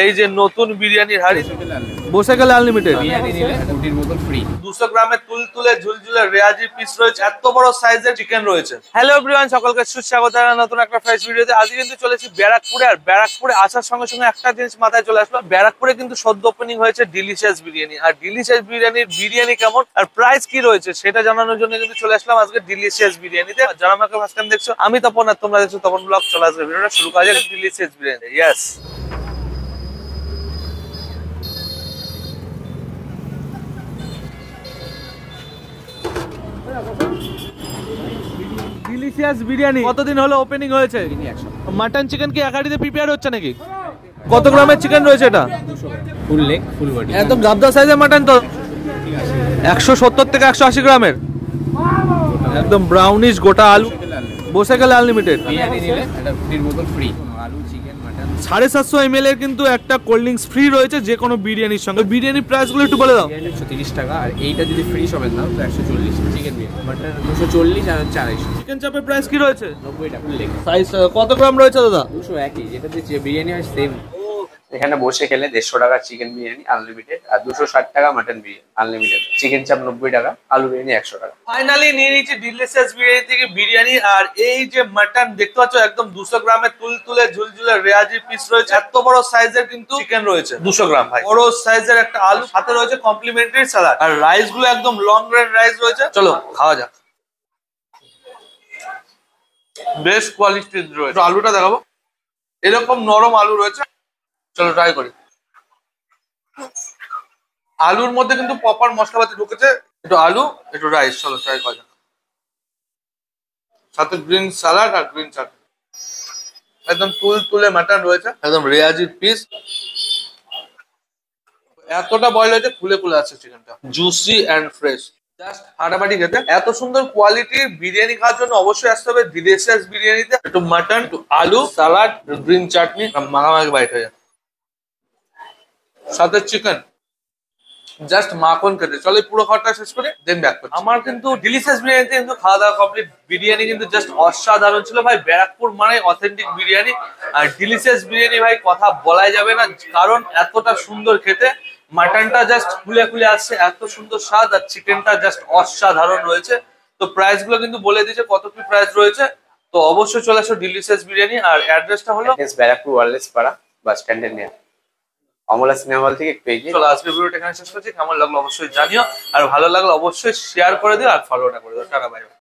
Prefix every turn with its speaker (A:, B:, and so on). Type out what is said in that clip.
A: এই যে নতুন বিরিয়ানির হাড়ি, বসে গেলে আনলিমিটেড বিরিয়ানি নিলে রুটির বোতল ফ্রি। 200 গ্রামের তুলতুলে ঝুলঝুলে রেয়াজি পিস রয়েছে, এত বড় সাইজের চিকেন রয়েছে। হ্যালো এভরিওয়ান, সকলকে সুস্বাগত জানাই নতুন একটা ফ্রেশ ভিডিওতে। আজকে কিন্তু চলেছি ব্যারাকপুরে, আর ব্যারাকপুরে আসার সঙ্গে সঙ্গে একটা জিনিস মাথায় চলে আসলো। ব্যারাকপুরে কিন্তু সদ্য ওপেনিং হয়েছে ডিলিশিয়াস বিরিয়ানি, আর ডিলিশিয়াস বিরিয়ানির বিরিয়ানি কেমন আর প্রাইস কি রয়েছে সেটা জানানোর জন্য কিন্তু চলে আসলাম আজকে ডিলিশিয়াস বিরিয়ানিতে। যারা আমাকে ফার্স্ট টাইম দেখছো, আমি তপন আর তোমরা দেখছো তপন ব্লগ। চলে আসবে ভিডিওটা শুরু করা যাক delicious biryani. Yes, delicious biryani কতদিন হলো ওপেনিং হয়েছে? মাটন চিকেন কি একাডিতে প্রিপেয়ার হচ্ছে নাকি? কত গ্রামের চিকেন রয়েছে এটা?
B: ফুল লেগ ফুল বডি,
A: একদম গাবদা সাইজের মাটন তো। 170 থেকে 180 গ্রামের, একদম ব্রাউনিশ গোটা আলু, বসে গেলে আনলিমিটেড
B: বিরিয়ানি নিলে একটা রুটির বোতল ফ্রি। আলু চিকেন মাটন
A: 750 ml এর কিন্তু একটা কোল্ড ড্রিঙ্কস ফ্রি রয়েছে যে কোনো বিরিয়ানির সঙ্গে। বিরিয়ানির প্রাইস গুলো একটু বলে দাও।
B: 130 টাকা, আর এইটা যদি ফ্রি সবের দাম তো 140। চিকেন বিরিয়ানি মাটন 240 আর 400।
A: চিকেন চাপের প্রাইস কি রয়েছে?
B: 90 টাকা ফুল লেগ।
A: সাইজ কত গ্রাম রয়েছে দাদা?
B: 200 একই, যেটাতে যে বিরিয়ানি হয় সেম। এখানে বসে খেলে 150 টাকা চিকেন বিরিয়ানি আনলিমিটেড, আর 260 টাকা মাটন বিরিয়ানি আনলিমিটেড। চিকেন চাপ 90 টাকা, আলু বিরিয়ানি 100 টাকা।
A: ফাইনালি নিয়ে নিয়েছি ডিলিশিয়াস বিরিয়ানি থেকে বিরিয়ানি, আর এই যে মাটন দেখতে পাচ্ছ একদম 200 গ্রামের তুলতুলে ঝুলঝুলে রেয়াজি পিস রয়েছে, এত বড় সাইজের কিন্তু চিকেন রয়েছে 200 গ্রাম। ভাই বড় সাইজের একটা আলু, সাথে রয়েছে কমপ্লিমেন্টারি সালাদ, আর রাইস গুলো একদম লং গ্রেন রাইস রয়েছে। চলো খাওয়া যাক। বেস্ট কোয়ালিটির রয়েছে। আলুটা দেখাবো, এরকম নরম আলু রয়েছে। চলো ট্রাই করি। আলুর মধ্যে কিন্তু প্রপার মশলাপাতি ঢুকেছে, একটু আলু একটু রাইস। চলো ট্রাই করা যাক। সাথে গ্রিন সালাড আর গ্রিন চাটনি, একদম তুলে মাটন রয়েছে, একদম রেয়াজির পিস। এতটা বয়েল হয়েছে, ফুলে ফুলে আছে চিকেনটা, জুসি এন্ড ফ্রেশ, জাস্ট ফাটাফাটি খেতে। এত সুন্দর কোয়ালিটির বিরিয়ানি খাওয়ার জন্য অবশ্যই আসতে হবে ডিলিশিয়াস বিরিয়ানিতে। একটু মাটন, একটু আলু, সালাড, গ্রিন চাটনি, মাখামাখি বাইট হয়ে যায়, সাথে চিকেন, জাস্ট মাখন খেতে। চলো পুরো খাওয়াটা শেষ করে দেন ব্যাক করছি। আমার কিন্তু ডিলিশিয়াস বিরিয়ানিতে কিন্তু খাওয়া দাওয়া কমপ্লিট। বিরিয়ানি কিন্তু জাস্ট অসাধারণ ছিল ভাই। ব্যারাকপুর মানে অথেন্টিক বিরিয়ানি, আর ডিলিশিয়াস বিরিয়ানি ভাই কথা বলাই যাবে না, কারণ এতটা সুন্দর খেতে। মাটনটা জাস্ট ফুলে ফুলে আসছে, এত সুন্দর স্বাদ, আর চিকেনটা জাস্ট অসাধারণ রয়েছে। তো প্রাইস গুলো কিন্তু বলে দিয়েছে কত কি প্রাইস রয়েছে। তো অবশ্যই চলে আসো ডিলিশিয়াস বিরিয়ানি। আর অ্যাড্রেসটা হলো
B: ব্যারাকপুর ওয়ারলেস পাড়া বাস স্ট্যান্ডের নিয়ে অমলা সিনেমা হল থেকে একটু এগিয়ে।
A: চলো আজকের ভিডিওটা এখানে শেষ করছি। কেমন লাগলো অবশ্যই জানিও, আর ভালো লাগলো অবশ্যই শেয়ার করে দিও আর ফলোটা করে দিও। Tata, bye bye.